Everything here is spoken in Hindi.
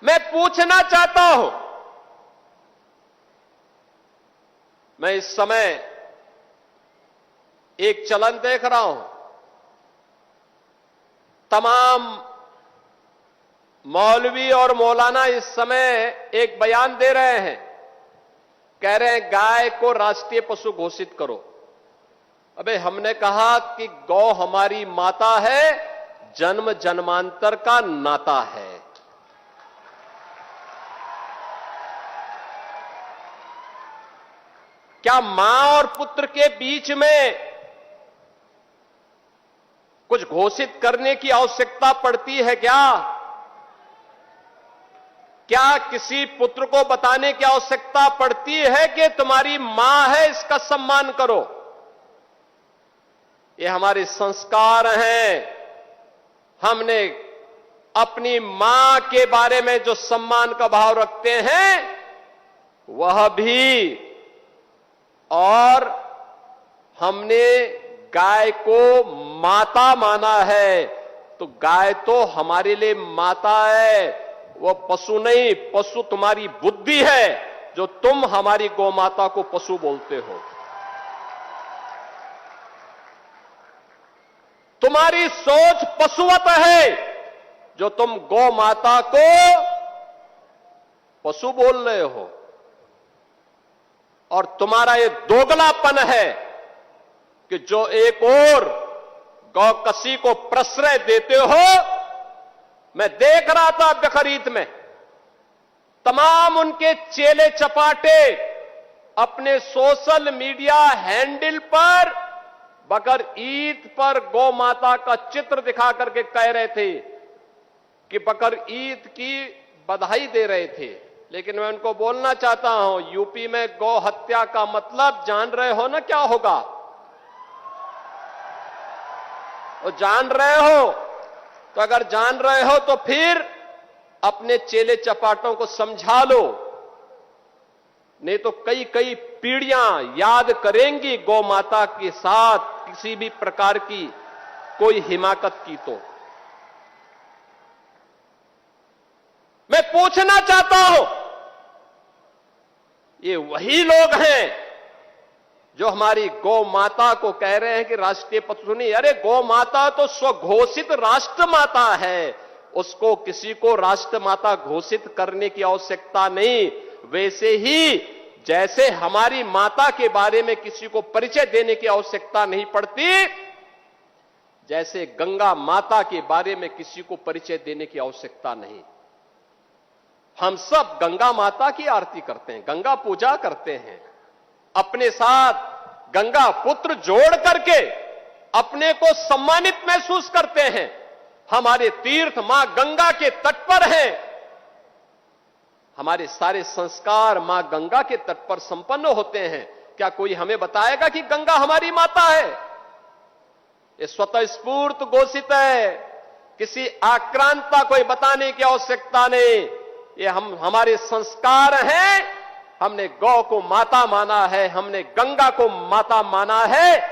मैं पूछना चाहता हूं, मैं इस समय एक चलन देख रहा हूं, तमाम मौलवी और मौलाना इस समय एक बयान दे रहे हैं, कह रहे हैं गाय को राष्ट्रीय पशु घोषित करो। अबे हमने कहा कि गौ हमारी माता है, जन्म जन्मांतर का नाता है। क्या मां और पुत्र के बीच में कुछ घोषित करने की आवश्यकता पड़ती है क्या? क्या किसी पुत्र को बताने की आवश्यकता पड़ती है कि तुम्हारी मां है, इसका सम्मान करो? ये हमारे संस्कार हैं। हमने अपनी मां के बारे में जो सम्मान का भाव रखते हैं वह भी, और हमने गाय को माता माना है, तो गाय तो हमारे लिए माता है, वो पशु नहीं। पशु तुम्हारी बुद्धि है जो तुम हमारी गौ माता को पशु बोलते हो। तुम्हारी सोच पशुवत है जो तुम गौ माता को पशु बोल रहे हो, और तुम्हारा ये दोगलापन है कि जो एक और गौकसी को प्रश्रय देते हो। मैं देख रहा था बकरीद में तमाम उनके चेले चपाटे अपने सोशल मीडिया हैंडल पर बकर ईद पर गौ माता का चित्र दिखा करके कह रहे थे कि बकर ईद की बधाई दे रहे थे। लेकिन मैं उनको बोलना चाहता हूं, यूपी में गौ हत्या का मतलब जान रहे हो ना क्या होगा? वो जान रहे हो? तो अगर जान रहे हो तो फिर अपने चेले चपाटों को समझा लो, नहीं तो कई कई पीढ़ियां याद करेंगी गौ माता के साथ किसी भी प्रकार की कोई हिमाकत की। तो मैं पूछना चाहता हूं, ये वही लोग हैं जो हमारी गौ माता को कह रहे हैं कि राष्ट्रीय पशु नहीं। अरे गौ माता तो स्वघोषित राष्ट्र माता है, उसको किसी को राष्ट्र माता घोषित करने की आवश्यकता नहीं। वैसे ही जैसे हमारी माता के बारे में किसी को परिचय देने की आवश्यकता नहीं पड़ती, जैसे गंगा माता के बारे में किसी को परिचय देने की आवश्यकता नहीं। हम सब गंगा माता की आरती करते हैं, गंगा पूजा करते हैं, अपने साथ गंगा पुत्र जोड़ करके अपने को सम्मानित महसूस करते हैं। हमारे तीर्थ मां गंगा के तट पर हैं, हमारे सारे संस्कार मां गंगा के तट पर संपन्न होते हैं। क्या कोई हमें बताएगा कि गंगा हमारी माता है? ये स्वतः स्फूर्त घोषित है, किसी आक्रांता कोई बताने की आवश्यकता नहीं। ये हमारे संस्कार हैं। हमने गौ को माता माना है, हमने गंगा को माता माना है,